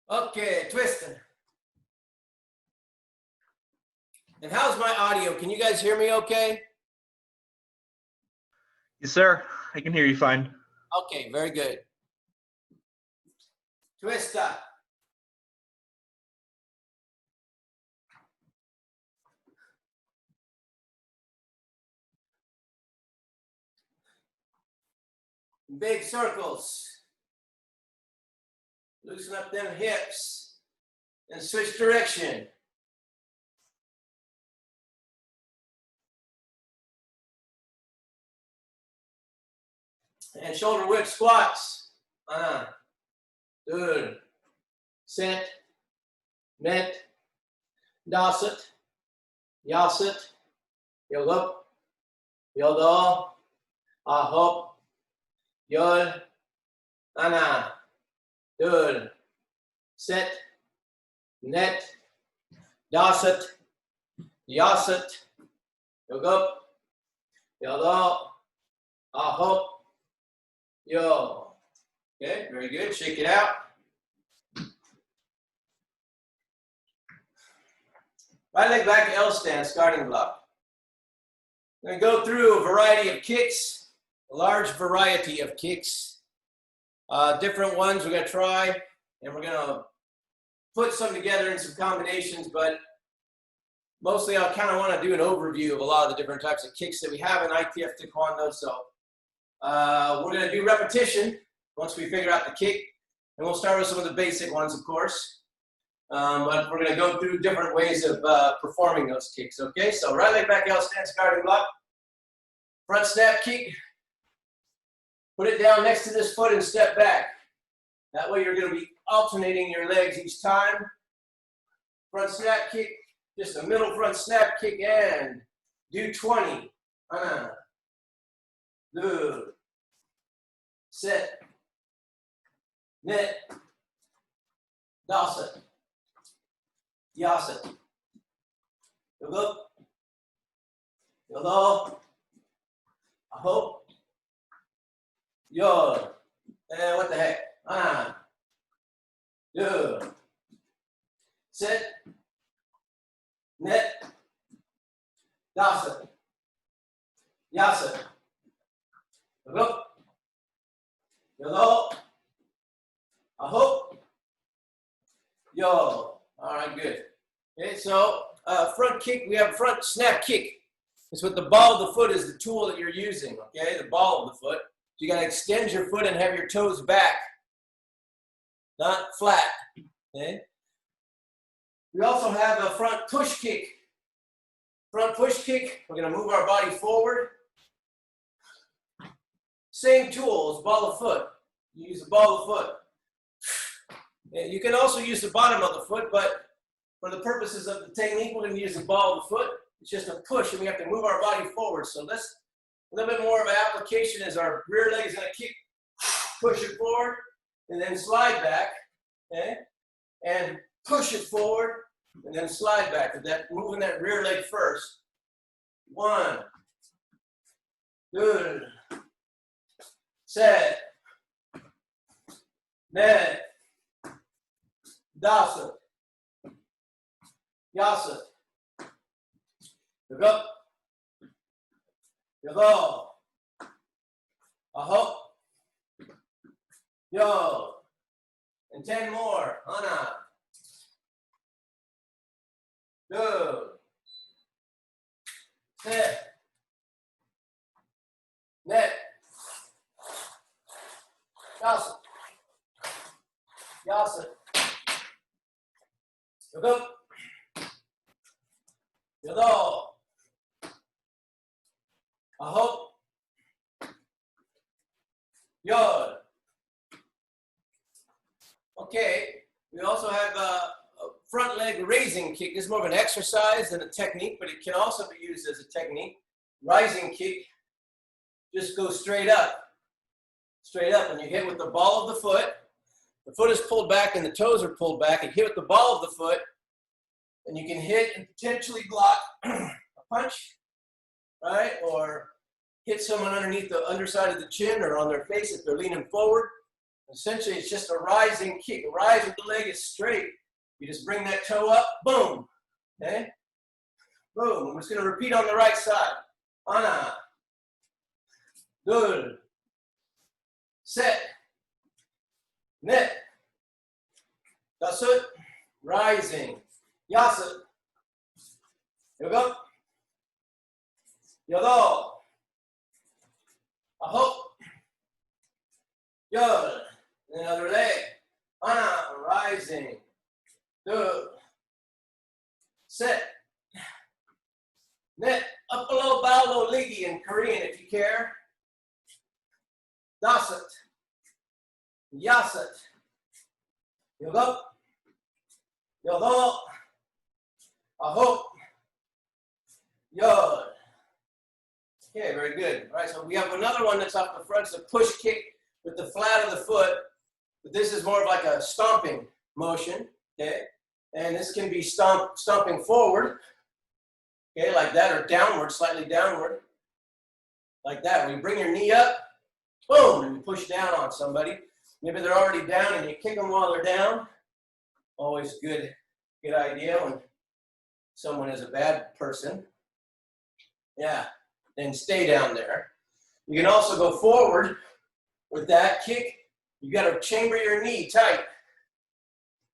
Okay, twisting. And how's my audio? Can you guys hear me okay? Yes, sir. I can hear you fine. Okay, very good. Twista. Big circles. Loosen up them hips and switch direction. And shoulder width squats. Good. Sit. Net. Dasit. Yasit. Yogup. Yodo. Ahop. Yod. Ana. Good. Sit. Net. Dasit. Yasit. Yogup. Yodo. Ahop. Yo. Okay, very good. Shake it out. Right leg back, L stand, starting block. I'm going to go through a variety of kicks, a large variety of kicks, different ones we're going to try, and we're going to put some together in some combinations, but mostly I kind of want to do an overview of a lot of the different types of kicks that we have in ITF Taekwondo. So we're going to do repetition once we figure out the kick, and we'll start with some of the basic ones, of course. But we're going to go through different ways of performing those kicks, okay? So right leg back, L stand, starting block. Front snap kick. Put it down next to this foot and step back. That way you're going to be alternating your legs each time. Front snap kick, just a middle front snap kick, and do 20. Good. Set. Net. Dasit. Yasit. Yogup. Yodo. Ahop. Yod. And what the heck? Good. Sit. Net. Dasit. Yasit. Yogup. Yodo. Ahop. Yo. All right, good. Okay, so front kick, we have front snap kick. It's with the ball of the foot is the tool that you're using, okay? The ball of the foot. So you got to extend your foot and have your toes back, not flat, okay? We also have a front push kick. Front push kick, we're going to move our body forward. Same tool as ball of foot. You use the ball of foot. You can also use the bottom of the foot, but for the purposes of the technique, we're going to use the ball of the foot. It's just a push, and we have to move our body forward. So let's, a little bit more of an application is our rear leg is going to kick, push it forward, and then slide back, okay? And push it forward, and then slide back. Moving that rear leg first. 1. Good. Set. Net. Dasit. Yasit. Yogup. Yodo. Ahop. Yo. And 10 more. Ana. Good. Set. Net. Dasit. Yasit. Yogup. Yodo. Ahop. Yod. Okay, we also have a front leg raising kick. This is more of an exercise than a technique, but it can also be used as a technique. Rising kick, just go straight up, and you hit with the ball of the foot. The foot is pulled back and the toes are pulled back, and hit with the ball of the foot, and you can hit and potentially block a punch, right? Or hit someone underneath the underside of the chin or on their face if they're leaning forward. Essentially, it's just a rising kick. A rise with the leg is straight. You just bring that toe up, boom. Okay? Boom. I'm just going to repeat on the right side. Ana. Good. Set. Net. Dasut. Rising. Yasut. Yoga. Yodo. Ahop. Good. Another leg. Ana. Rising. Good. Set. Net. Up below, bow low, ligi in Korean if you care. Dasut. Yasut. Yoga. Yodo. Ahop. Yod. Okay, very good. All right, so we have another one that's off the front. It's a push kick with the flat of the foot. But this is more of like a stomping motion, okay? And this can be stomping forward, okay, like that, or downward, slightly downward, like that. When you bring your knee up, boom, and you push down on somebody. Maybe they're already down and you kick them while they're down. Always good idea when someone is a bad person. Yeah, then stay down there. You can also go forward with that kick. You got to chamber your knee tight.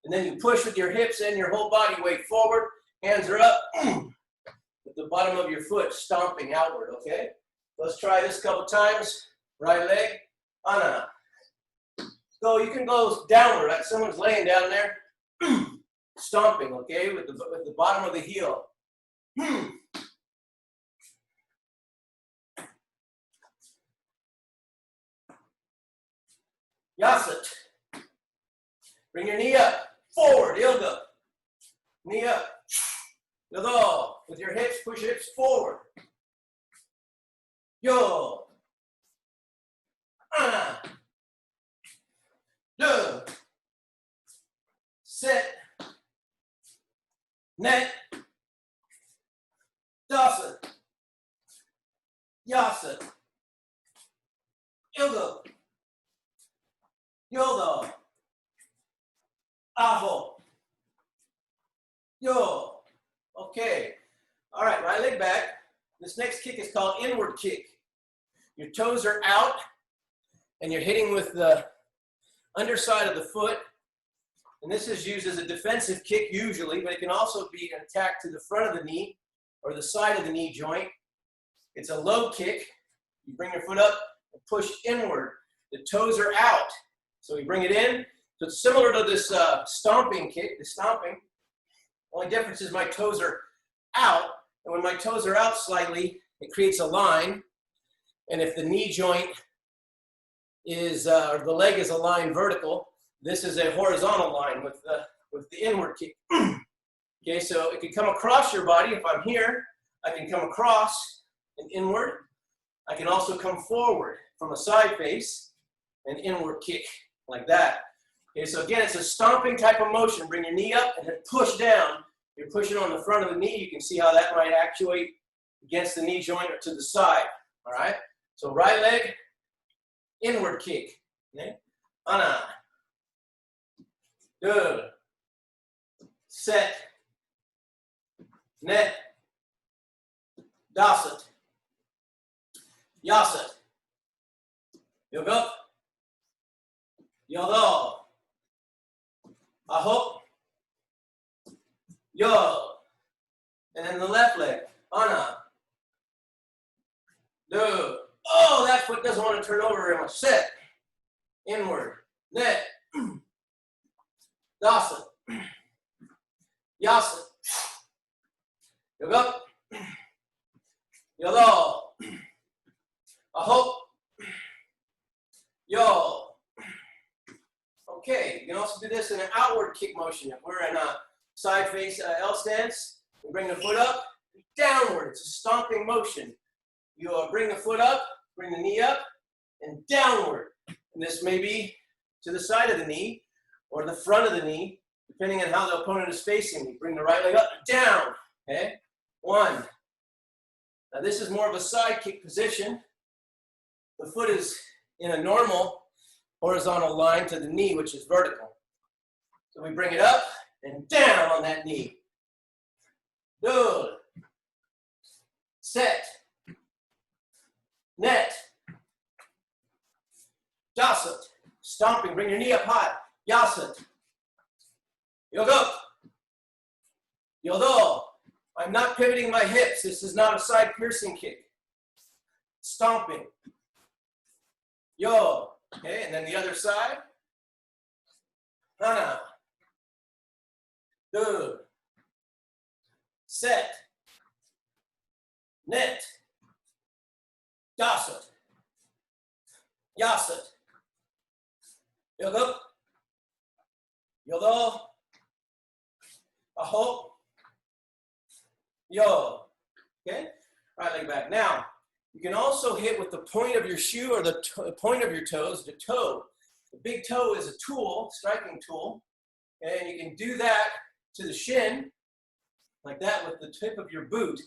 And then you push with your hips and your whole body weight forward. Hands are up. With the bottom of your foot stomping outward, okay? Let's try this a couple times. Right leg. Ana. So you can go downward, like someone's laying down there. Stomping, okay, with the bottom of the heel. Yasut. Bring your knee up. Forward, yoga. Knee up. Yodo. With your hips, push your hips forward. Yo. Ana. Do. Sit. Net. Dasut. Yasut. Yoga. Yodo. Aho. Yo. Okay. All right, right leg back. This next kick is called inward kick. Your toes are out and you're hitting with the underside of the foot. And this is used as a defensive kick usually, but it can also be an attack to the front of the knee or the side of the knee joint. It's a low kick. You bring your foot up and push inward. The toes are out. So we bring it in. So it's similar to this stomping kick, the stomping. Only difference is my toes are out. And when my toes are out slightly, it creates a line. And if the knee joint is, or the leg is aligned vertical, this is a horizontal line with the inward kick. Okay, so it can come across your body. If I'm here, I can come across and inward. I can also come forward from a side face and inward kick like that. Okay, so again, it's a stomping type of motion. Bring your knee up and then push down. You're pushing on the front of the knee. You can see how that might actuate against the knee joint or to the side. All right, so right leg, inward kick. Okay, Ana. Good. Set. Net. Dasut. Yasut. Yoga. Yodo. Ahop. Yo. And then the left leg. Ana. Do. Oh, that foot doesn't want to turn over very much. Set. Inward. Net. Dasut. Yasut. Yoga. Yodo. Ahop. Yo. Okay, you can also do this in an outward kick motion. If we're in a side face L stance, we bring the foot up, downward. It's a stomping motion. You bring the foot up, bring the knee up, and downward. And this may be to the side of the knee or the front of the knee, depending on how the opponent is facing you. Bring the right leg up and down. Okay? One. Now this is more of a side kick position. The foot is in a normal horizontal line to the knee, which is vertical. So we bring it up and down on that knee. Good. Set. Net. Yasat. Stomping. Bring your knee up high. Yasat. Yogo. Yodo. I'm not pivoting my hips. This is not a side piercing kick. Stomping. Yo. Okay, and then the other side. Hana. Good. Set. Net. Yasat. Yasat. Yogo. Yodo. Aho. Yo. Okay? Right leg back. Now, you can also hit with the point of your shoe or the point of your toes, the toe. The big toe is a tool, striking tool. And you can do that to the shin, like that with the tip of your boot.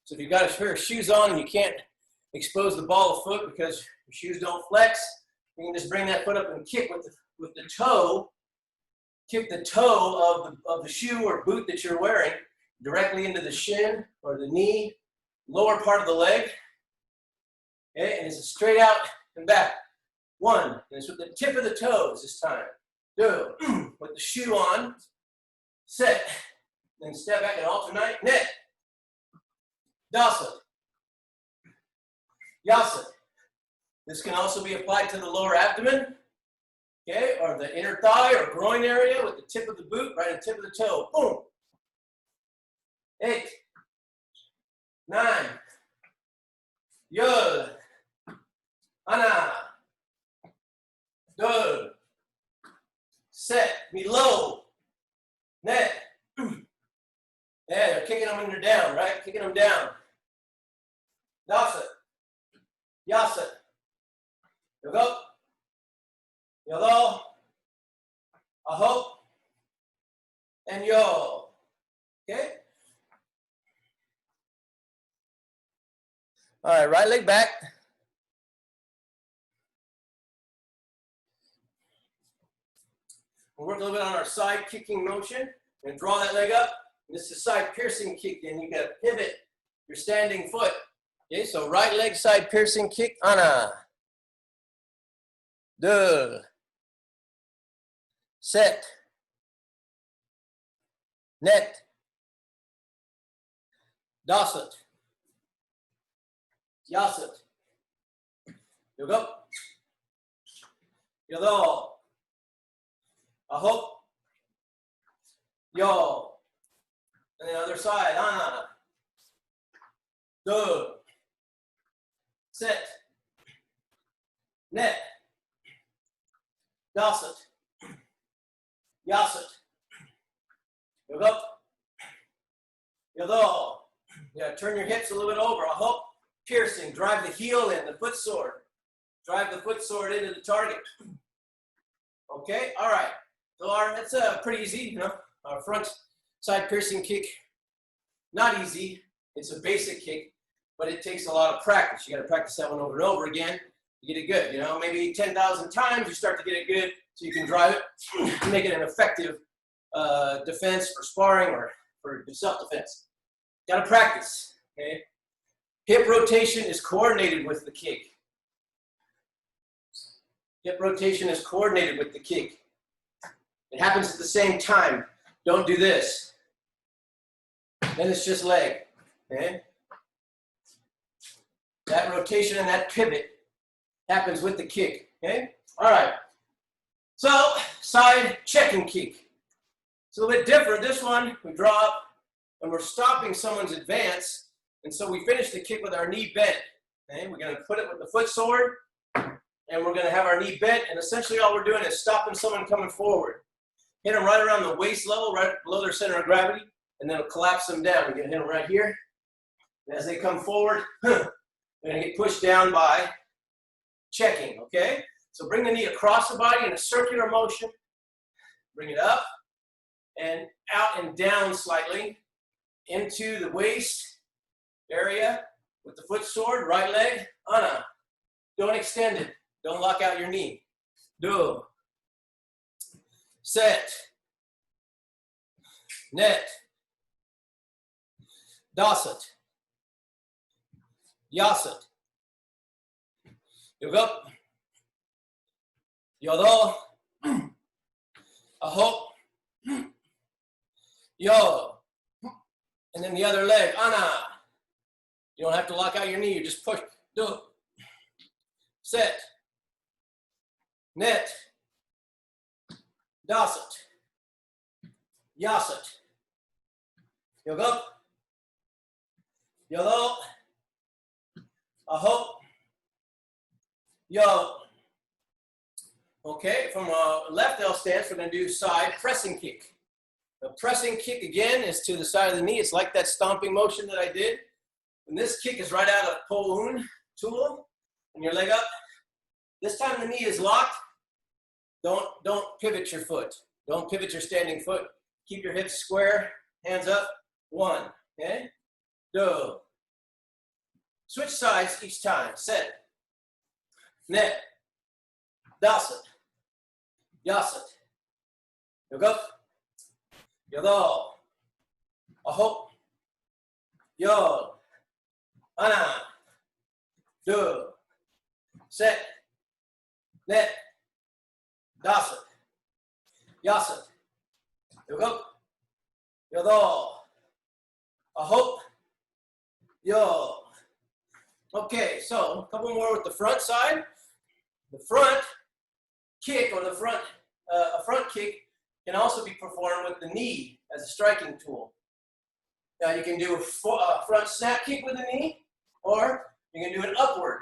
So if you've got a pair of shoes on and you can't expose the ball of foot because your shoes don't flex, you can just bring that foot up and kick with the toe. Kick the toe of the shoe or boot that you're wearing directly into the shin or the knee, lower part of the leg. Okay, and it's straight out and back. One, and it's with the tip of the toes this time. Two, with the shoe on. Set, then step back and alternate. Net. Dasat. Yasat. This can also be applied to the lower abdomen, okay, or the inner thigh or groin area with the tip of the boot, right at the tip of the toe. Boom. 8, 9, Yod, Ana, Good, Set, below, Net. Yeah, they're kicking them when they're down, right? Kicking them down. Dasat, Yasat, Yogo, Yodo, Aho, and Yo. Okay? All right, right leg back. We'll work a little bit on our side kicking motion and draw that leg up. This is a side piercing kick, and you got to pivot your standing foot. Okay, so right leg side piercing kick, Ana. Deux. Set. Net. Dasat. Yasat. Yogo. Yodo. Aho. Yo. And the other side. Ana. Deux. Set. Net. Dasat. Yasat. Yogo. Yodo. Yeah, turn your hips a little bit over. Aho. Piercing. Drive the heel in, the foot sword. Drive the foot sword into the target. Okay, all right. So that's pretty easy, you know. Our front side piercing kick, not easy. It's a basic kick, but it takes a lot of practice. You got to practice that one over and over again to get it good. You know, maybe 10,000 times you start to get it good, so you can drive it, make it an effective defense for sparring or for self-defense. Got to practice. Okay. Hip rotation is coordinated with the kick. Hip rotation is coordinated with the kick. It happens at the same time. Don't do this. Then it's just leg. Okay? That rotation and that pivot happens with the kick. Okay? All right. So, side checking kick. It's a little bit different. This one, we draw up and we're stopping someone's advance. And so we finish the kick with our knee bent. Okay? We're going to put it with the foot sword. And we're going to have our knee bent. And essentially all we're doing is stopping someone coming forward. Hit them right around the waist level, right below their center of gravity. And then it'll collapse them down. We're going to hit them right here. And as they come forward, they're going to get pushed down by checking. Okay? So bring the knee across the body in a circular motion. Bring it up and out and down slightly into the waist area with the foot sword, right leg, Ana. Don't extend it. Don't lock out your knee. do, set, net, dasat, yasat, yoga, yodo, aho, yo, and then the other leg, ana. You don't have to lock out your knee, you just push, do, set, net, dasat, yasat, yoga, yodo, aho, yo. Okay, from a left L stance, we're going to do side pressing kick. The pressing kick again is to the side of the knee. It's like that stomping motion that I did. And this kick is right out of Po-Un, tool, and your leg up. This time the knee is locked. Don't pivot your foot. Don't pivot your standing foot. Keep your hips square, hands up. One, okay? Do. Switch sides each time. Set. Net. Dasat. Yasat. Yoga. Yodo. Aho. Yo. Ana. Do. Set. Net. Dasat. Yasat. Yoga. Yodo. Aho. Yo. Okay, so a couple more with the front side. The front kick, or the front, a front kick can also be performed with the knee as a striking tool. Now you can do a front snap kick with the knee, or you can do it upward.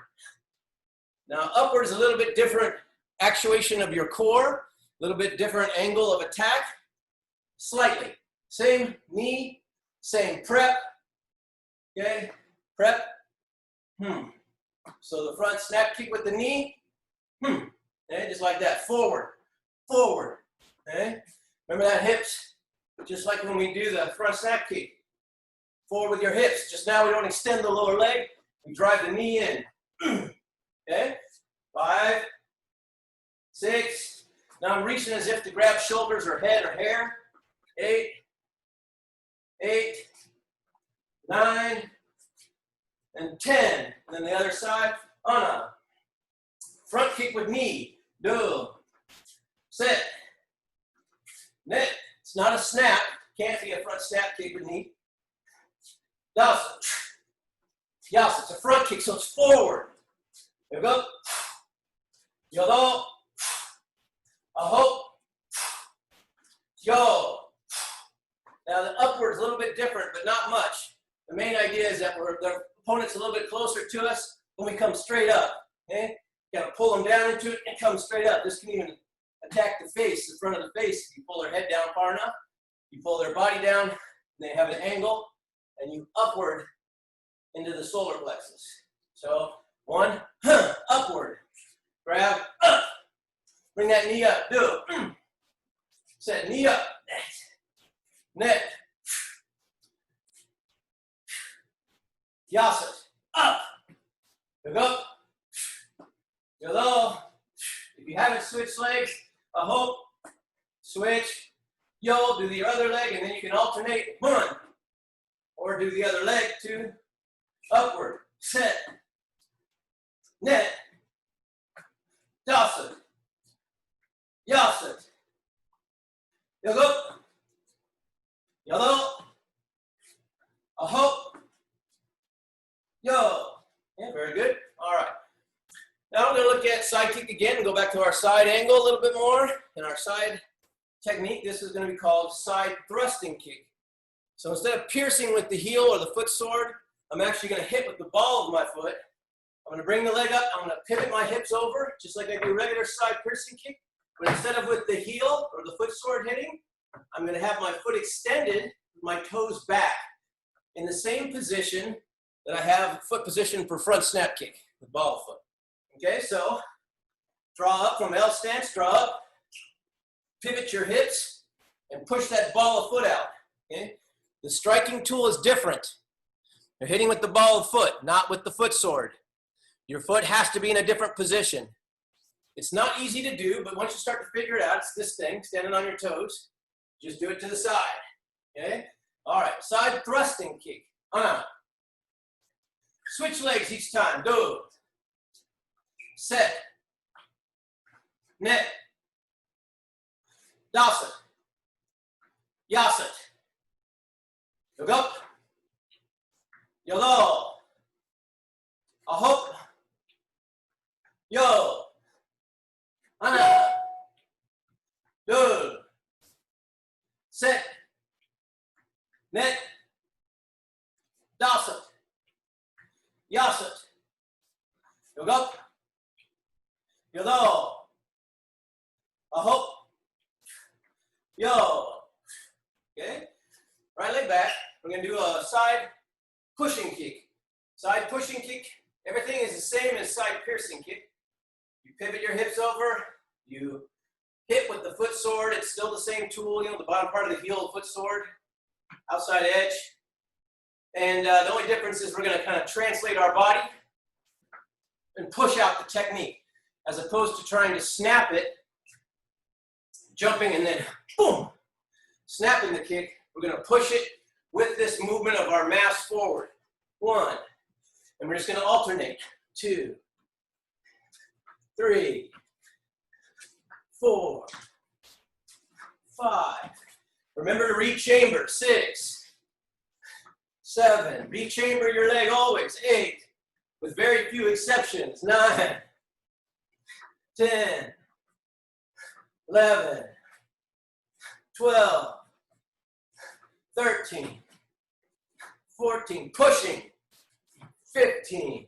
Now upward is a little bit different actuation of your core, a little bit different angle of attack, slightly. Same knee, same prep, okay, prep. So the front snap kick with the knee, okay, just like that, forward, forward, okay? Remember that hips, just like when we do the front snap kick, forward with your hips. Just now we don't extend the lower leg, we drive the knee in, okay? 5, 6, now I'm reaching as if to grab shoulders or head or hair, 8, 9, and 10. And then the other side, ana. Front kick with knee, do, set, net. It's not a snap, can't be a front snap kick with knee. Dasa, yasa, it's a front kick, so it's forward. There we go. Yodo, aho, yo. Now the upward is a little bit different, but not much. The main idea is that the opponent's a little bit closer to us when we come straight up, okay? You gotta pull them down into it and come straight up. This can even attack the face, the front of the face. If you pull their head down far enough, you pull their body down, and they have an angle, and you upward into the solar plexus. So 1, upward, grab, up, bring that knee up, do, set, knee up, net, yasat, up, go, yodo. If you haven't switched legs, aho, switch, yo, do the other leg, and then you can alternate, 1, or do the other leg, 2, upward, set, net, dasat, yasat, yodo, yodo, aho, yo. Yeah, very good. All right. Now I'm going to look at side kick again and go back to our side angle a little bit more. And our side technique, this is going to be called side thrusting kick. So instead of piercing with the heel or the foot sword, I'm actually going to hit with the ball of my foot. I'm going to bring the leg up. I'm going to pivot my hips over, just like I do regular side piercing kick. But instead of with the heel or the foot sword hitting, I'm going to have my foot extended, my toes back, in the same position that I have foot position for front snap kick with ball of foot. Okay, so draw up from L stance, draw up, pivot your hips, and push that ball of foot out. Okay, the striking tool is different. You're hitting with the ball of foot, not with the foot sword. Your foot has to be in a different position. It's not easy to do, but once you start to figure it out, it's this thing, standing on your toes. Just do it to the side, okay? All right, side thrusting kick. Switch legs each time, go. Set. Net. Dasat. Yasat. Look up. Yolo. Ahop. Yo. Ana. Do. Set. Net. Dasat. Yasat. Look up. Yolo. Ahop. Yo. Okay. Right leg back. We're going to do a side pushing kick. Side pushing kick. Everything is the same as side piercing kick. You pivot your hips over. You hit with the foot sword. It's still the same tool, you know, the bottom part of the heel, foot sword, outside edge. And the only difference is we're going to kind of translate our body and push out the technique, as opposed to trying to snap it, jumping and then boom, snapping the kick. We're going to push it with this movement of our mass forward. 1, and we're just going to alternate. 2, 3, 4, 5. Remember to rechamber. 6, 7. Rechamber your leg always. 8, with very few exceptions. 9, 10, 11, 12, 13, 14, pushing, 15,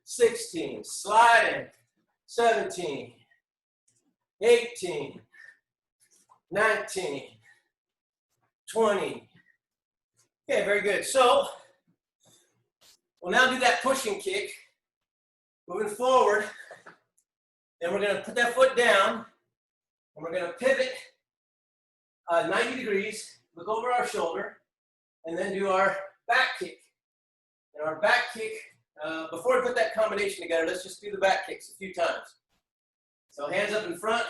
16, sliding, 17, 18, 19, 20. Okay, very good. So we'll now do that pushing kick, moving forward, and we're going to put that foot down, and we're going to pivot 90 degrees, look over our shoulder, and then do our back kick. And our back kick, before we put that combination together, let's just do the back kicks a few times. So hands up in front,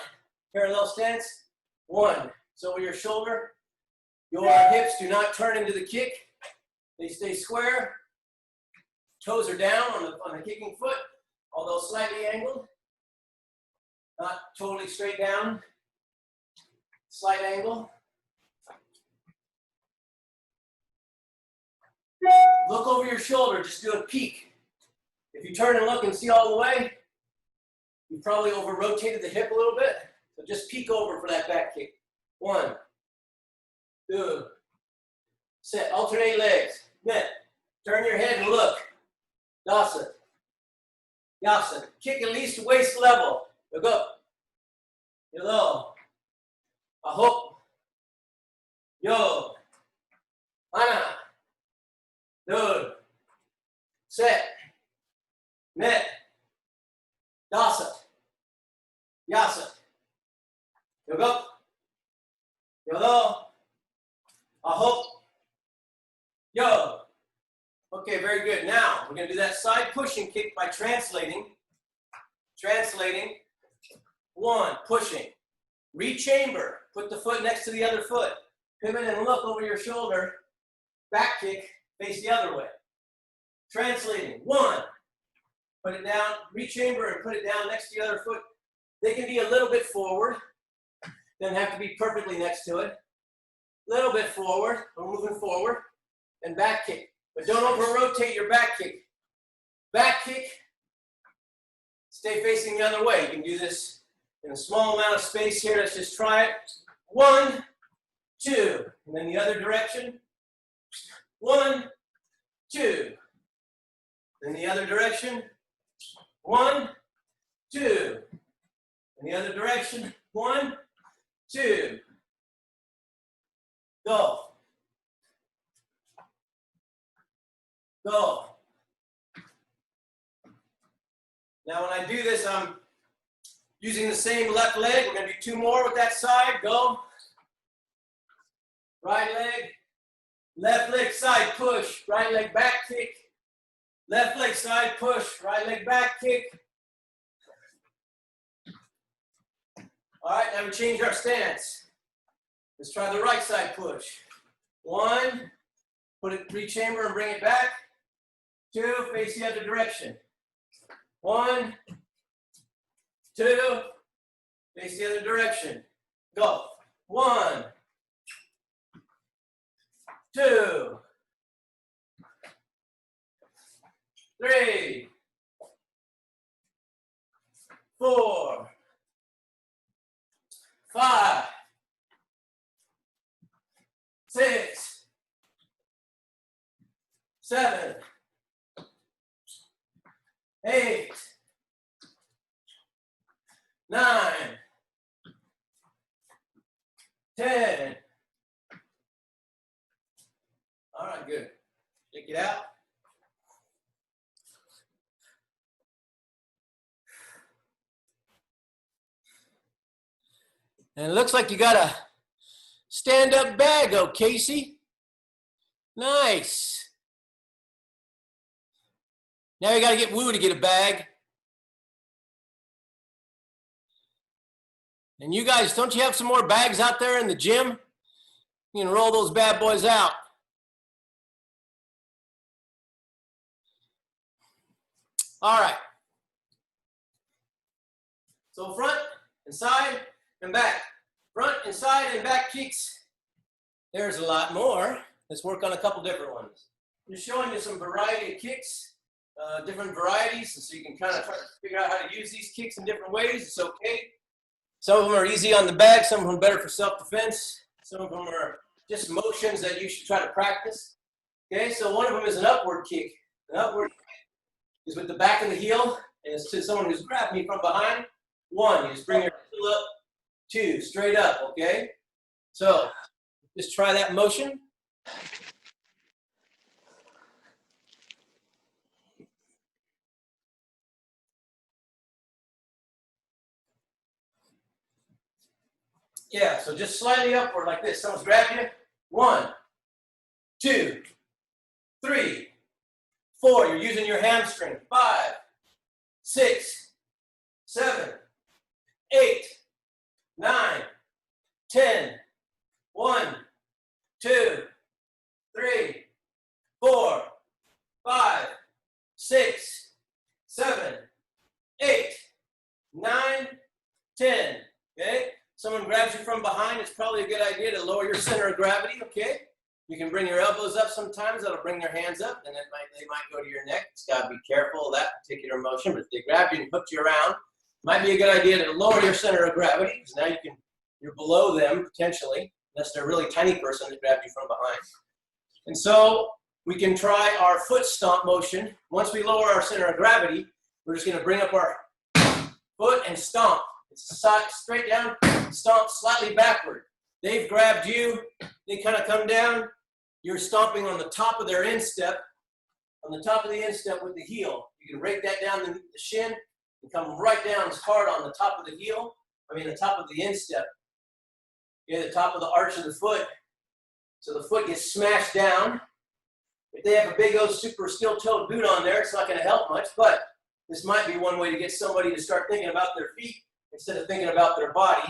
parallel stance. 1, so over your shoulder. Your hips do not turn into the kick. They stay square. Toes are down on the kicking foot, although slightly angled. Not totally straight down. Slight angle. Look over your shoulder, just do a peek. If you turn and look and see all the way, you probably over-rotated the hip a little bit. So just peek over for that back kick. 1, 2, set, alternate legs. Net. Turn your head and look. Dasat. Yasat. Kick at least waist level. Look up. Yolo. Ahop. Yo. Ana. Do. Set. Net. Dasat. Yasat. Look up. Yolo. Ahop. Yo. Okay, very good. Now, we're going to do that side pushing kick by translating. Translating. 1, pushing. Rechamber. Put the foot next to the other foot. Pivot and look over your shoulder. Back kick. Face the other way. Translating. 1. Put it down. Rechamber and put it down next to the other foot. They can be a little bit forward. Doesn't have to be perfectly next to it. Little bit forward. We're moving forward. And back kick. But don't over-rotate your back kick. Back kick. Stay facing the other way. You can do this in a small amount of space here. Let's just try it. 1, 2. And then the other direction. 1, 2. Then the other direction. 1, 2. And the other direction. 1, 2. Go. Go. Now when I do this, I'm using the same left leg. We're going to do 2 more with that side. Go. Right leg. Left leg side push. Right leg back kick. Left leg side push. Right leg back kick. All right, now we change our stance. Let's try the right side push. 1, put it 3 chamber and bring it back. 2, face the other direction. 1, 2, face the other direction. Go. 1, 2, 3, 4, 5, 6, 7, 8, 9, 10. All right, good. Take it out. And it looks like you got a stand-up bag, oh, Casey. Nice. Now you got to get Woo to get a bag. And you guys, don't you have some more bags out there in the gym? You can roll those bad boys out. All right. So front and side and back. Front and side and back kicks. There's a lot more. Let's work on a couple different ones. I'm just showing you some variety of kicks, different varieties, so you can kind of try to figure out how to use these kicks in different ways. It's okay. Some of them are easy on the back, some of them are better for self-defense. Some of them are just motions that you should try to practice. Okay, so one of them is an upward kick. An upward kick is with the back of the heel, and it's to someone who's grabbed me from behind. 1, you just bring your heel up. 2, straight up, okay? So, just try that motion. Yeah, so just slightly upward like this. Someone's grabbed you. 1, 2, 3, 4. You're using your hamstring. 5, 6, 7, 8, 9, 10. 1, 2, 3, 4, 5, 6, 7, 8, 9, 10. Okay? Someone grabs you from behind, it's probably a good idea to lower your center of gravity, okay? You can bring your elbows up sometimes, that'll bring their hands up, and they might go to your neck. It's gotta be careful of that particular motion, but if they grab you and hook you around, it might be a good idea to lower your center of gravity, because now you're below them potentially, unless they're a really tiny person that grabbed you from behind. And so we can try our foot stomp motion. Once we lower our center of gravity, we're just gonna bring up our foot and stomp. It's straight down, stomp slightly backward. They've grabbed you, they kind of come down, you're stomping on the top of their instep, on the top of the instep with the heel. You can rake that down the shin and come right down as hard on the top of the heel, the top of the instep. Yeah, the top of the arch of the foot. So the foot gets smashed down. If they have a big old super steel-toed boot on there, it's not going to help much, but this might be one way to get somebody to start thinking about their feet instead of thinking about their body.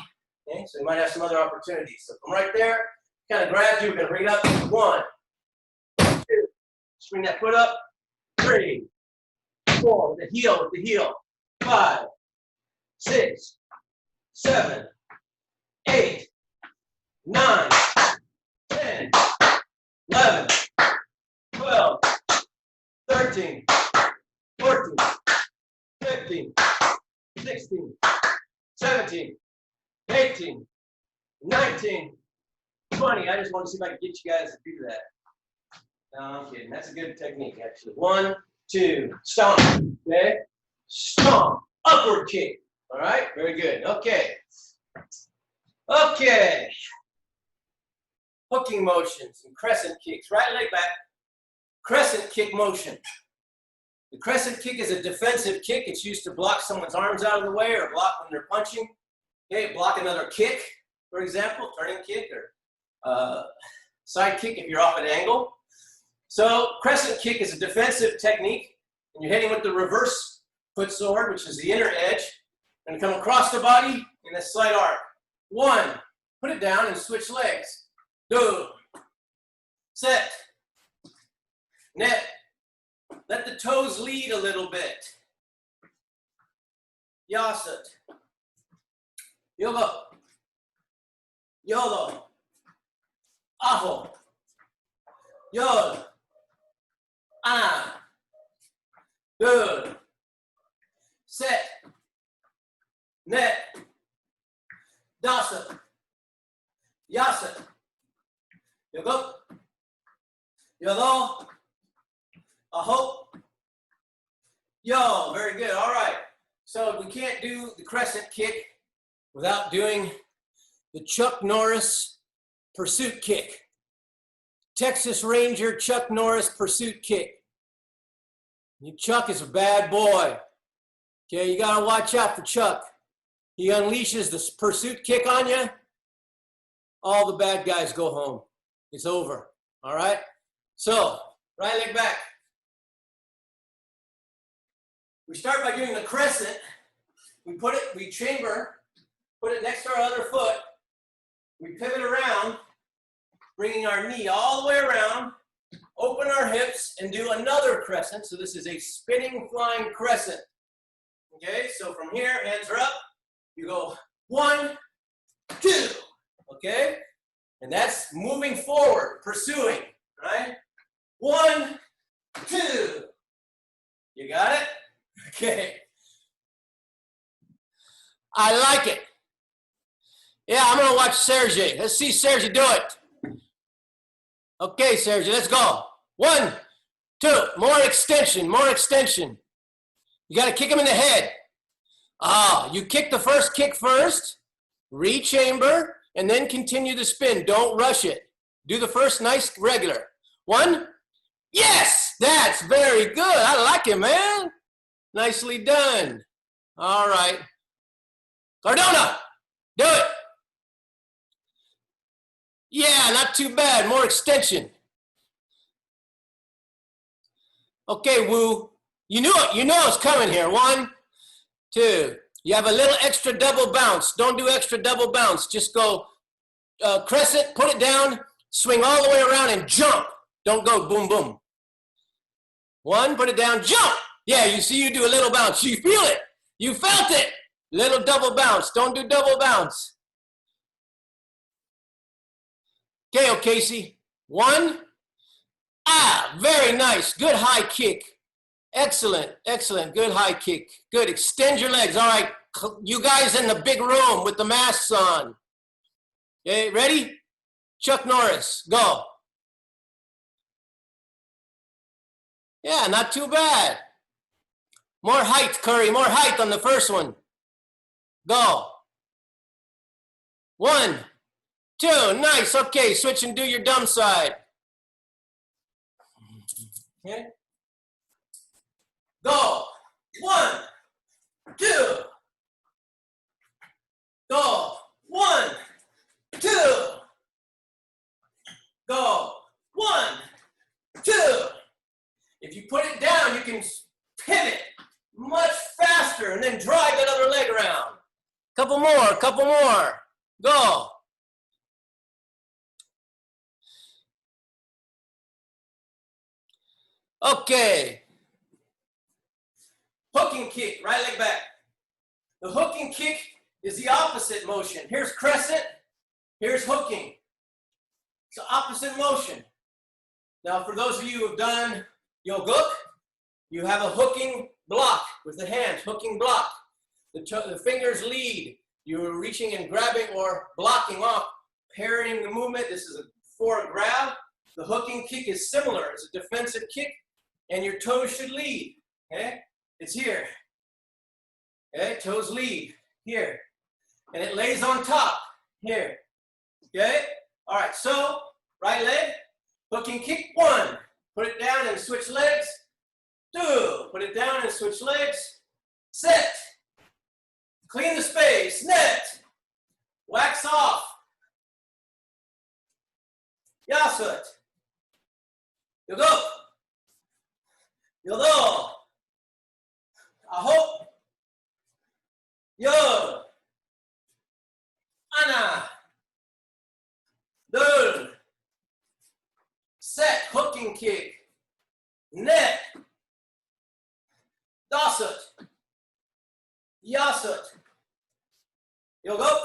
Okay, so you might have some other opportunities. So from right there, kind of grab you, we're going to bring it up. 1, 2, just bring that foot up. 3, 4, with the heel. 5, 6, 7, 8, 9, 10, 11, 12, 13, 14, 15, 16, 17, 18, 19, 20. I just want to see if I can get you guys to do that. No, I'm kidding. That's a good technique, actually. 1, 2, stomp. Okay? Stomp. Upward kick. All right? Very good. Okay. Okay. Hooking motions and crescent kicks. Right leg back. Crescent kick motion. The crescent kick is a defensive kick. It's used to block someone's arms out of the way or block when they're punching. Okay, block another kick, for example, turning kick or side kick if you're off an angle. So crescent kick is a defensive technique, and you're hitting with the reverse foot sword, which is the inner edge, and come across the body in a slight arc. 1. Put it down and switch legs. 2. Set. Net. Let the toes lead a little bit. Yasat. Yoga. Yolo. Aho. Yod. Ana. Good. Set. Net. Dasa. Yasa. Yogo. Yolo. Aho. Yo. Very good. All right. So we can't do the crescent kick without doing the Chuck Norris pursuit kick. Texas Ranger Chuck Norris pursuit kick. Chuck is a bad boy. Okay, you gotta watch out for Chuck. He unleashes the pursuit kick on you. All the bad guys go home. It's over. All right. So right leg back. We start by doing the crescent. We chamber, put it next to our other foot. We pivot around, bringing our knee all the way around, open our hips, and do another crescent. So this is a spinning flying crescent. Okay, so from here, hands are up. You go 1, 2. Okay, and that's moving forward, pursuing, right? 1, 2. You got it? Okay. I like it. Yeah, I'm gonna watch Sergey. Let's see Sergey do it. Okay, Sergey, let's go. 1, 2, more extension, more extension. You gotta kick him in the head. You kick the first kick first, re-chamber, and then continue the spin. Don't rush it. Do the first nice regular. 1, yes, that's very good. I like it, man. Nicely done. All right. Cardona, do it. Yeah, not too bad. More extension. Okay, Wu. You knew it. You know it's coming here. 1, 2. You have a little extra double bounce. Don't do extra double bounce. Just go crescent, put it down, swing all the way around and jump. Don't go boom, boom. 1, put it down, jump. Yeah, you see you do a little bounce. You feel it. You felt it. Little double bounce. Don't do double bounce. Okay, Casey. 1. Very nice. Good high kick. Excellent, excellent. Good high kick. Good. Extend your legs. All right, you guys in the big room with the masks on. Okay, ready? Chuck Norris, go. Yeah, not too bad. More height, Curry. More height on the first one. Go. 1, 2. Nice. Okay, switch and do your dumb side. Okay. Go. 1, 2. Go. 1, 2. Go. 1, 2. If you put it down, you can pivot much faster and then drive that other leg around. Couple more, couple more. Go. Okay. Hooking kick, right leg back. The hooking kick is the opposite motion. Here's crescent, here's hooking. It's the opposite motion. Now, for those of you who have done yoguk, you have a hooking block with the hands, hooking block. The fingers lead. You're reaching and grabbing or blocking off, parrying the movement. This is a forward grab. The hooking kick is similar. It's a defensive kick, and your toes should lead. Okay? It's here. Okay? Toes lead here. And it lays on top here. Okay? All right, so right leg, hooking kick, 1. Put it down and switch legs. 2. Put it down and switch legs. Set. Clean the space. Net. Wax off. Yasut. Yogo. Yodo. Aho. Yod. Ana. hooking kick, net, dasut, yasut, yogop,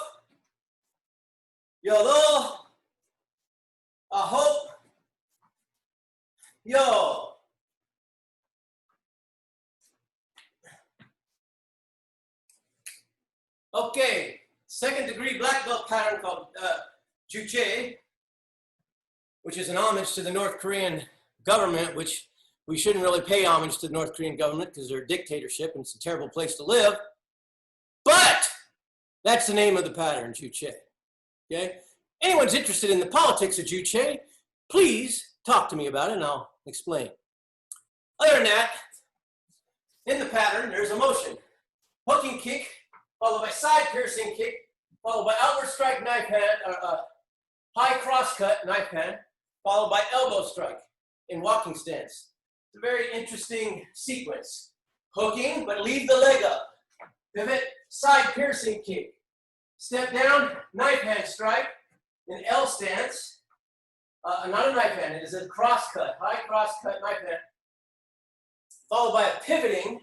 yodo, ahop, yo. Okay, second degree black belt pattern called Juche, which is an homage to the North Korean government, which we shouldn't really pay homage to the North Korean government because they're a dictatorship and it's a terrible place to live. But that's the name of the pattern, Juche. Okay? Anyone's interested in the politics of Juche, please talk to me about it and I'll explain. Other than that, in the pattern, there's a motion. Hooking kick, followed by side piercing kick, followed by outward strike knife hand, high cross cut knife hand, followed by elbow strike in walking stance. It's a very interesting sequence. Hooking, but leave the leg up. Pivot, side piercing kick. Step down, knife hand strike in L stance. Not a knife hand, it is a cross cut, high cross cut knife hand. Followed by a pivoting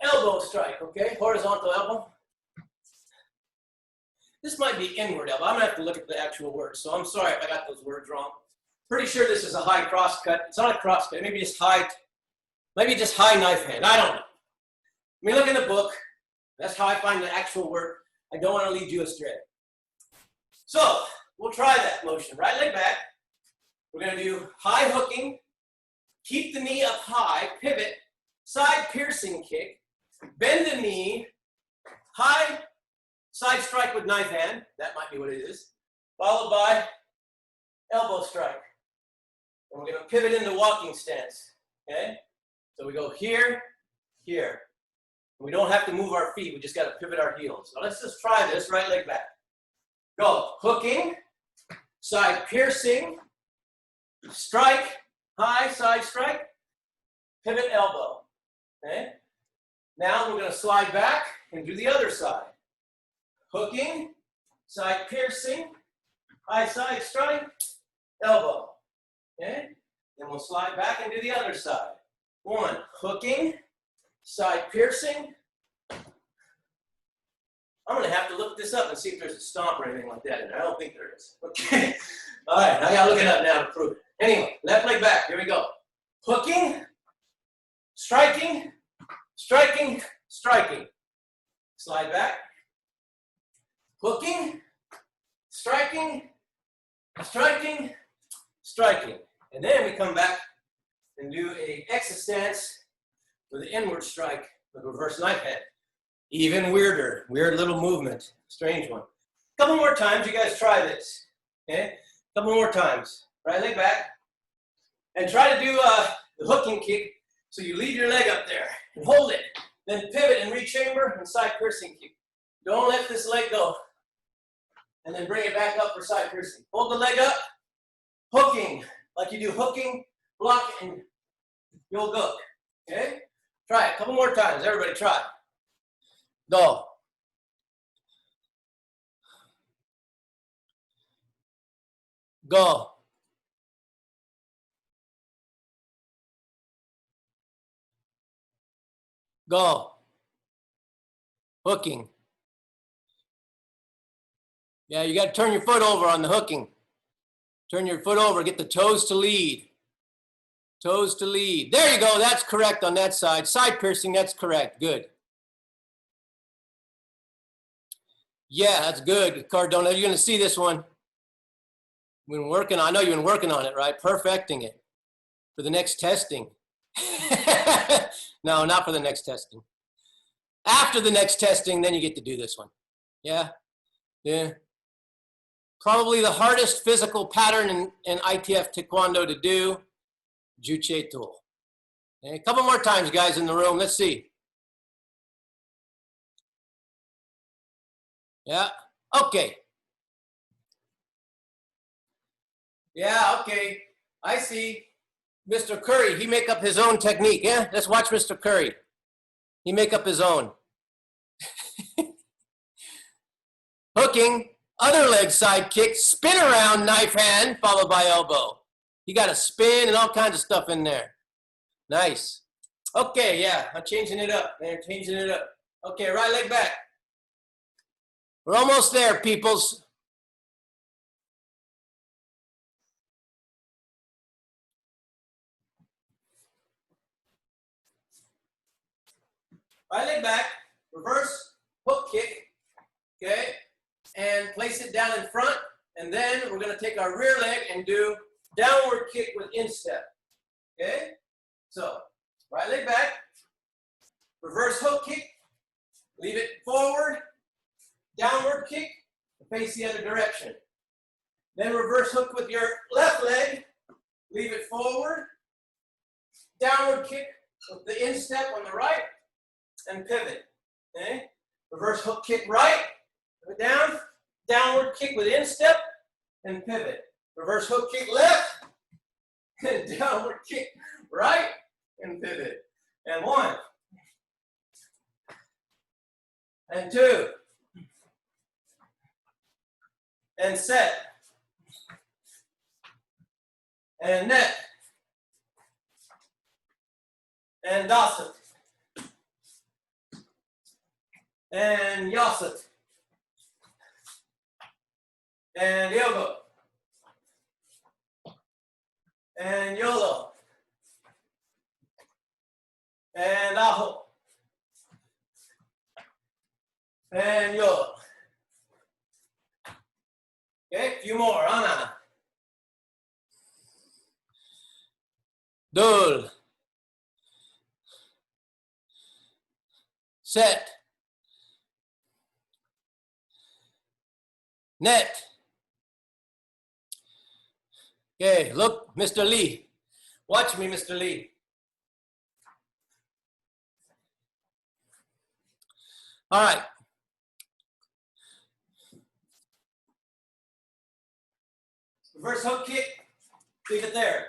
elbow strike, okay? Horizontal elbow. This might be inward elbow. I'm gonna have to look at the actual words, so I'm sorry if I got those words wrong. Pretty sure this is a high cross cut. It's not a cross cut, maybe just high knife hand. I don't know. Let me look in the book. That's how I find the actual word. I don't want to lead you astray. So we'll try that motion. Right leg back. We're going to do high hooking. Keep the knee up high. Pivot. Side piercing kick. Bend the knee. High side strike with knife hand. That might be what it is. Followed by elbow strike. And we're going to pivot into walking stance. Okay? So we go here, here. We don't have to move our feet. We just got to pivot our heels. So let's just try this. Right leg back. Go. Hooking. Side piercing. Strike. High side strike. Pivot elbow. Okay? Now we're going to slide back and do the other side. Hooking. Side piercing. High side strike. Elbow. Okay? Then we'll slide back and do the other side. One. Hooking. Side piercing. I'm going to have to look this up and see if there's a stomp or anything like that in there. I don't think there is. Okay. All right. I got to look it up now to prove it. Anyway, left leg back. Here we go. Hooking. Striking. Striking. Striking. Slide back. Hooking. Striking. Striking. Striking. And then we come back and do a exit stance with an inward strike with reverse knife hand. Even weirder, weird little movement, strange one. A couple more times, you guys try this, okay? A couple more times. Right leg back. And try to do the hooking kick, so you leave your leg up there and hold it. Then pivot and rechamber and side piercing kick. Don't let this leg go. And then bring it back up for side piercing. Hold the leg up, hooking, like you do hooking, block, and you'll go, okay? Try it a couple more times. Everybody try. Go. Go. Go. Hooking. Yeah, you got to turn your foot over on the hooking. Turn your foot over. Get the toes to lead. Toes to lead. There you go. That's correct on that side. Side piercing, that's correct. Good. Yeah, that's good, Cardona. You're going to see this one. Been working. I know you've been working on it, right? Perfecting it for the next testing. No, not for the next testing. After the next testing, then you get to do this one. Yeah, yeah. Probably the hardest physical pattern in ITF Taekwondo to do, Juche tool. Okay, a couple more times, guys, in the room. Let's see. Yeah, okay. Yeah, okay. I see. Mr. Curry, he make up his own technique. Yeah, let's watch Mr. Curry. He make up his own. Hooking, other leg side kick, spin around knife hand, followed by elbow. You got a spin and all kinds of stuff in there. Nice. Okay, yeah, I'm changing it up, man, changing it up. Okay, right leg back. We're almost there, peoples. Right leg back, reverse hook kick, okay? And place it down in front, and then we're gonna take our rear leg and do downward kick with instep, okay? So, right leg back, reverse hook kick, leave it forward, downward kick, face the other direction. Then reverse hook with your left leg, leave it forward, downward kick with the instep on the right, and pivot, okay? Reverse hook kick right, put it down, downward kick with instep, and pivot. Reverse hook kick left, and downward kick right, and pivot. And 1, and 2, and set, and net, and dasat, and yasat, and yoga, and yolo, and aho, and yo. Okay, a few more. Ana. Dul. Set. Net. Okay, look, Mr. Lee. Watch me, Mr. Lee. All right. Reverse hook kick, leave it there.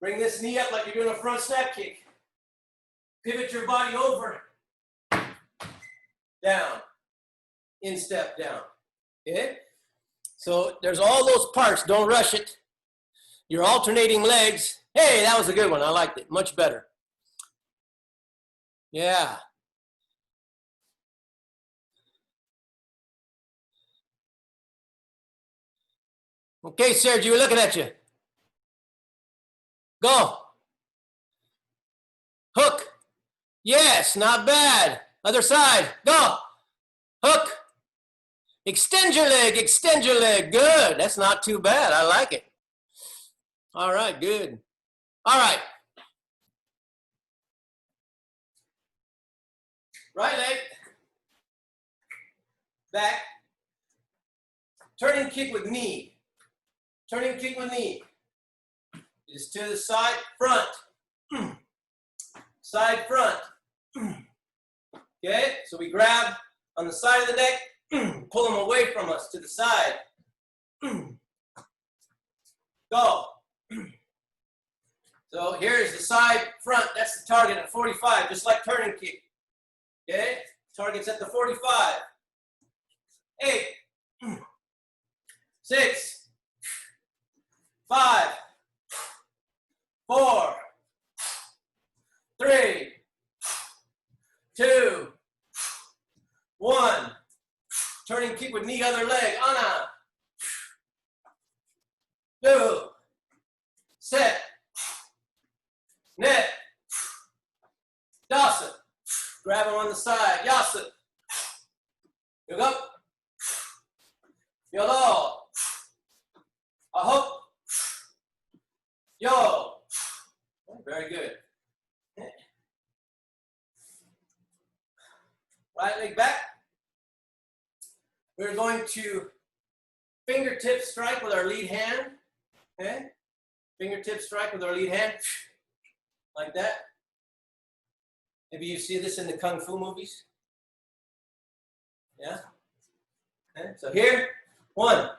Bring this knee up like you're doing a front snap kick. Pivot your body over. Down. Instep down. Okay? So there's all those parts. Don't rush it. You're alternating legs. Hey, that was a good one. I liked it. Much better. Yeah. Okay, Sergio, we're looking at you. Go. Hook. Yes, not bad. Other side. Go. Hook. Extend your leg. Extend your leg. Good. That's not too bad. I like it. All right, good. All right. Right leg. Back. Turning kick with knee. Turning kick with knee. Is to the side, front. Side, front. Okay, so we grab on the side of the neck, pull them away from us to the side. Go. So here's the side, front. That's the target at 45, just like turning kick. Okay, target's at the 45. 8, 6, 5, 4, 3, 2, 1. Turning kick with knee, other leg. Ana. 2. Set. Net. Dasa. Grab him on the side. Yasa. Yoga. Yolo. A hook. Yo. Very good. Right leg back. We're going to fingertip strike with our lead hand. Okay? Fingertip strike with our lead hand. Like that. Maybe you see this in the Kung Fu movies. Yeah? Okay? So here, 1.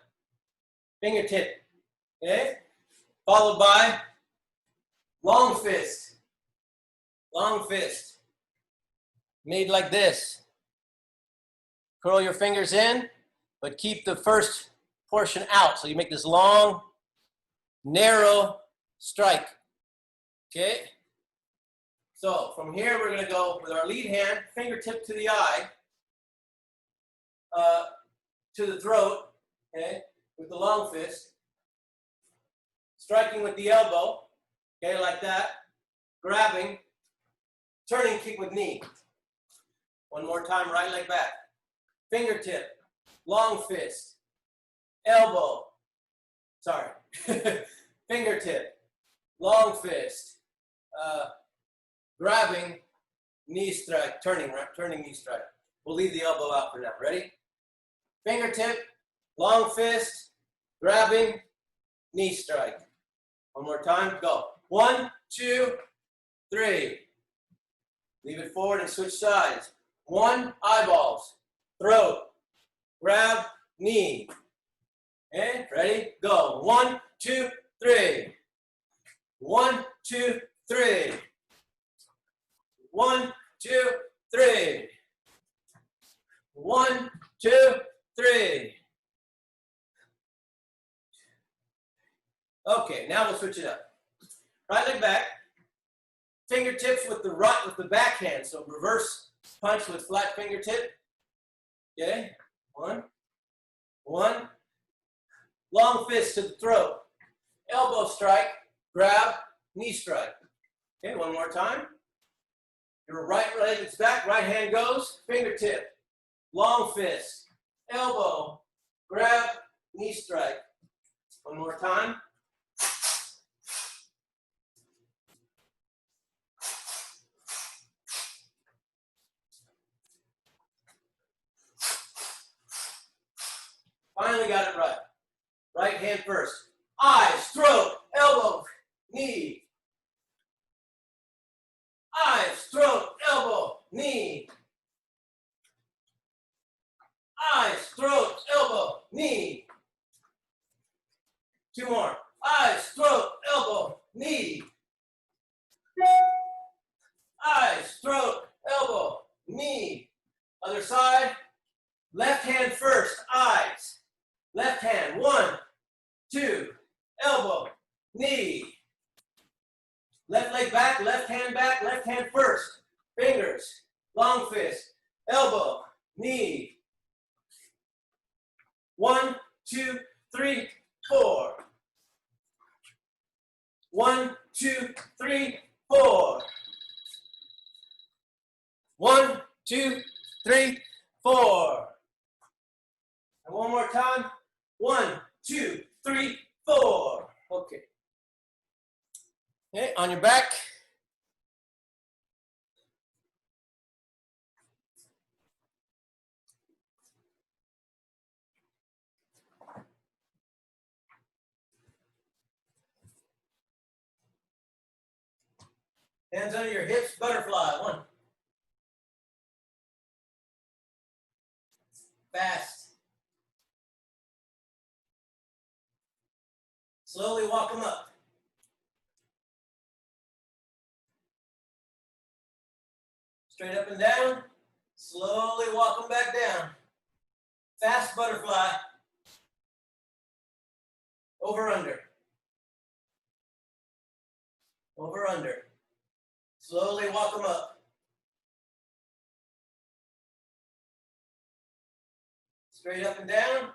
Fingertip. Okay? Followed by long fist. Long fist. Made like this. Curl your fingers in, but keep the first portion out. So you make this long narrow strike. Okay? So from here, we're going to go with our lead hand, fingertip to the eye, to the throat, okay, with the long fist, striking with the elbow, okay, like that, grabbing, turning kick with knee. One more time, right leg back. Fingertip, long fist, elbow, sorry, fingertip, long fist, grabbing, knee strike, turning knee strike. We'll leave the elbow out for now. Ready? Fingertip, long fist, grabbing, knee strike. One more time, go. 1, 2, 3. Leave it forward and switch sides. 1, eyeballs, throat, grab, knee. Okay, ready? Go. 1, 2, 3. 1, 2, 3. 1, 2, 3. 1, 2, 3. Okay, now we'll switch it up. Right leg back. Fingertips with the backhand. So reverse punch with flat fingertip. Okay, 1, 1. Long fist to the throat. Elbow strike, grab, knee strike. Okay, one more time. Your right leg is back, right hand goes, fingertip, long fist, elbow, grab, knee strike. One more time. Finally got it right. Right hand first. Eyes, throat, elbow, knee. Eyes, throat, elbow, knee. Eyes, throat, elbow, knee. 2 more. Eyes, throat, elbow, knee. Eyes, throat, elbow, knee. Other side. Left hand first. Eyes. Left hand. 1, 2. Elbow, knee. Left leg back, left hand first. Fingers, long fist, elbow, knee. 1, 2, 3, 4. 1, 2, 3, 4. 1, 2, 3, 4. And one more time. 1, 2, 3, 4. Okay. Okay, on your back. Hands under your hips, butterfly. 1. Fast. Slowly walk them up. Straight up and down. Slowly walk them back down. Fast butterfly. Over, under. Over, under. Slowly walk them up. Straight up and down.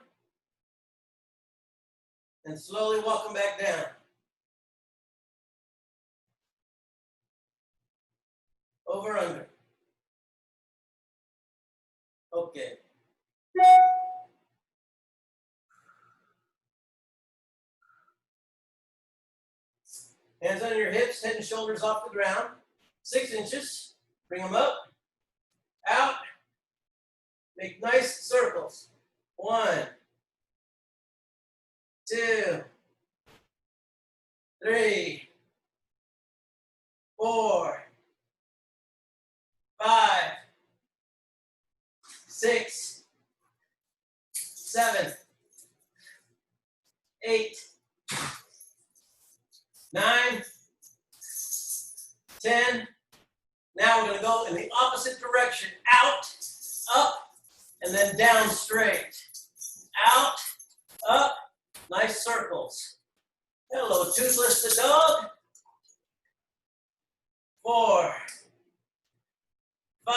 And slowly walk them back down. Over, under. Okay. Hands on your hips, head and shoulders off the ground. 6 inches. Bring them up. Out. Make nice circles. 1, 2, 3, 4, 5, 6, 7, 8, 9, 10. Now we're going to go in the opposite direction. Out, up, and then down straight. Out, up, nice circles. Hello, Toothless the dog. 4, 5,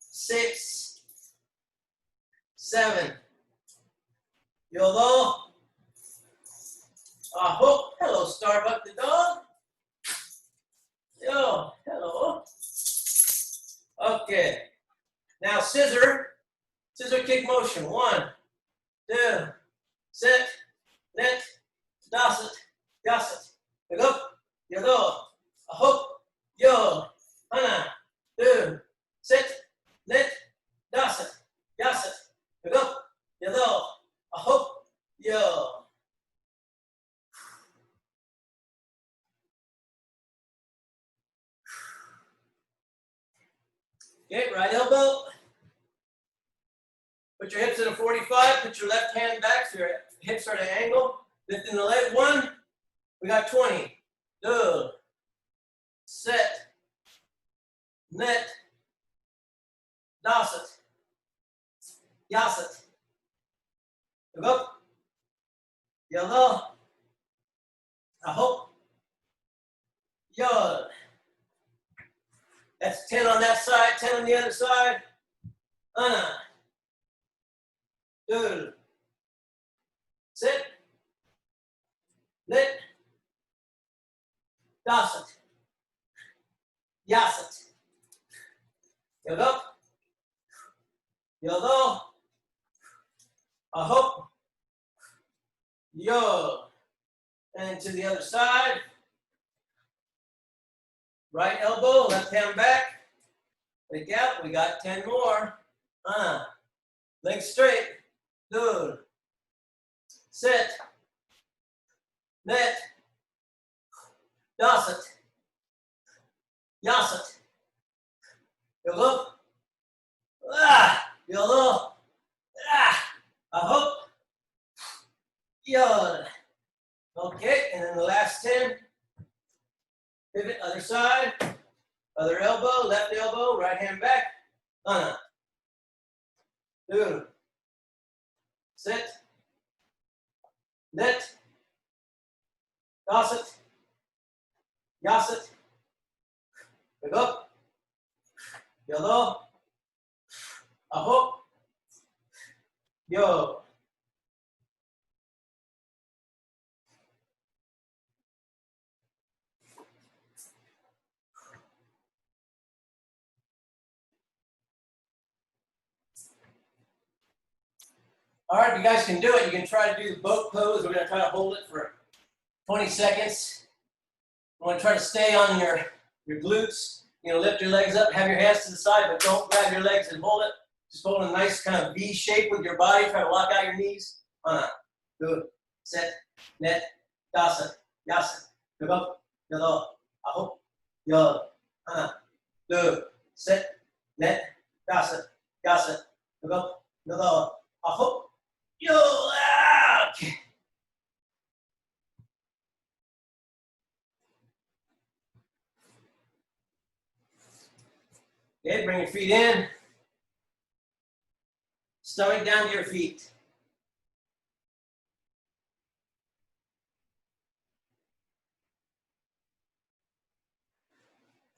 6, 7. YOLO. Aho. Hello, Starbuck the dog. Yo, hello. Okay. Now scissor kick motion. 1, 2, sit, net, dasit, yasit. Go, yodo, aho, yo, hana, 2, sit, net, dasit, yasit. Go, yodo, aho, yo. Okay, right elbow. Put your hips at a 45. Put your left hand back so your hips are at an angle. Lifting the leg. 1. We got 20. 2. Set. Net. Dasit. Yasit. Go. Yellow. Aho. Yod. That's 10 on that side, 10 on the other side. Ana. 2. Sit. Lit. Dasit. Yasit. Yodo. Yodo. Aho. Yo. And to the other side. Right elbow, left hand back. Leg out. We got 10 more. Legs straight. Dude. Sit. Net. Dasit. Yasit. Yolo. Yolo. Aho. Yod. Okay, and then the last 10. Pivot, other side. Other elbow, left elbow, right hand back. Dude. Sit. Net. Dasit. Yasit. Pick up. Yolo. Aho. Yo. All right, if you guys can do it, you can try to do the boat pose. We're going to try to hold it for 20 seconds. You want to try to stay on your glutes. You know, lift your legs up, have your hands to the side, but don't grab your legs and hold it. Just hold a nice kind of V shape with your body. Try to lock out your knees. Good. Set. Net. Dasit. Yasit. Go. Yolo. Aho. Yo. Good. Set. Net. Dasit. Yasit. Go. Yolo. Aho. Yo. Okay. Okay, bring your feet in. Stomach down to your feet.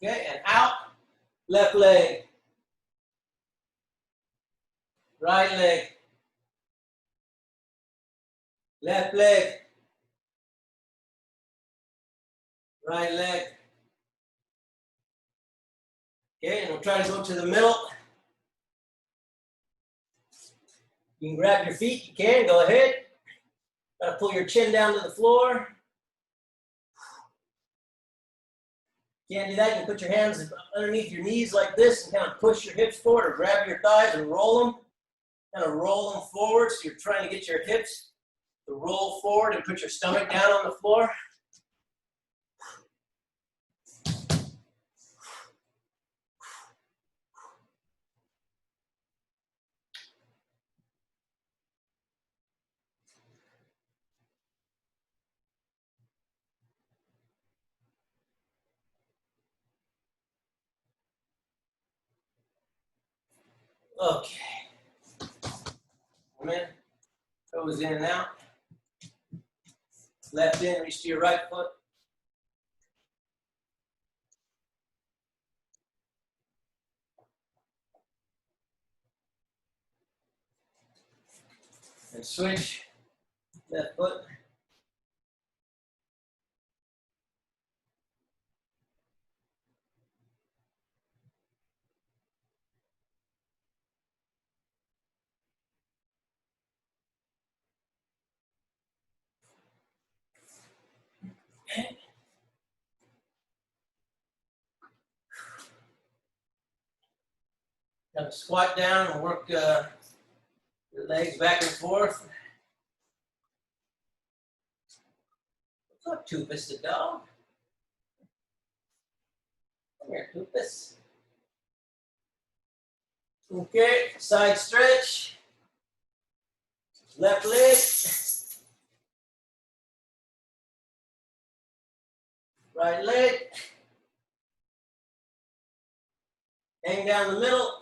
Okay, and out. Left leg. Right leg. Left leg. Right leg. Okay, and we'll try to go to the middle. You can grab your feet, you can, go ahead. Try to pull your chin down to the floor. Can't do that, you can put your hands underneath your knees like this and kind of push your hips forward or grab your thighs and roll them. Kind of roll them forward, so you're trying to get your hips to roll forward and put your stomach down on the floor. Okay. Come in, toes in and out. Left in, reach to your right foot. And switch, left foot. Now squat down and work your legs back and forth. What's up, Toopus the dog? Come here, Toopus. Okay, side stretch. Left leg. Right leg. Hang down the middle.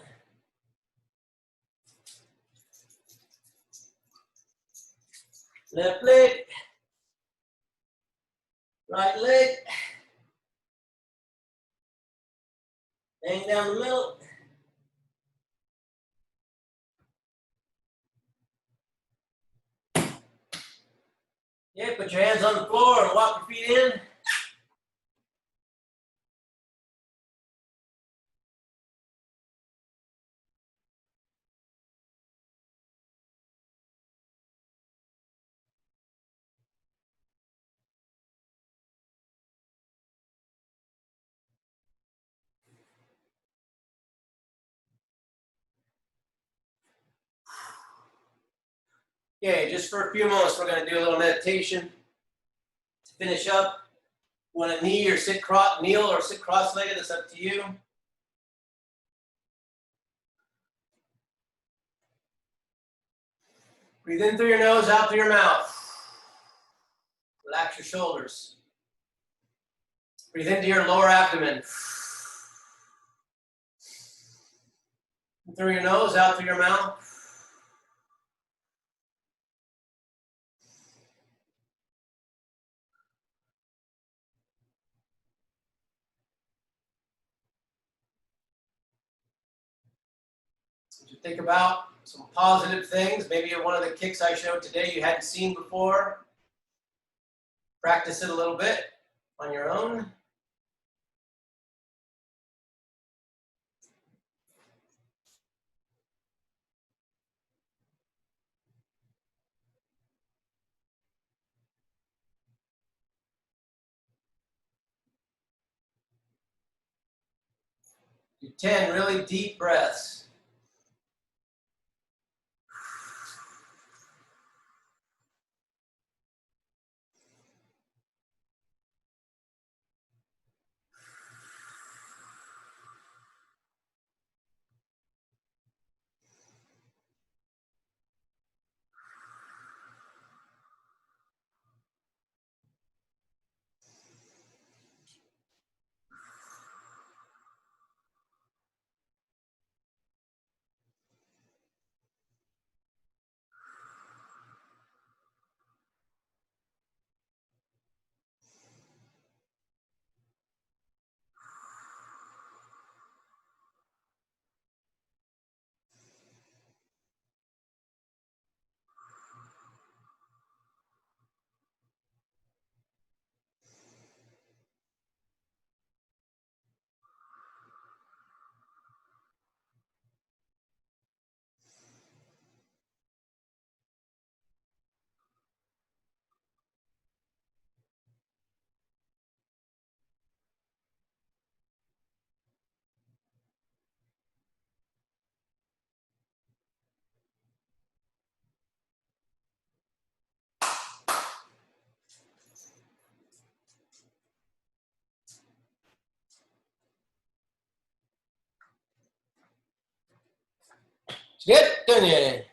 Left leg. Right leg. Hang down the middle. Yeah, put your hands on the floor and walk your feet in. Okay, just for a few moments, we're going to do a little meditation to finish up. Want to kneel or sit cross-legged, it's up to you. Breathe in through your nose, out through your mouth. Relax your shoulders. Breathe into your lower abdomen. Through your nose, out through your mouth. As you think about some positive things, maybe one of the kicks I showed today you hadn't seen before. Practice it a little bit on your own. Do 10 really deep breaths. Good. Good.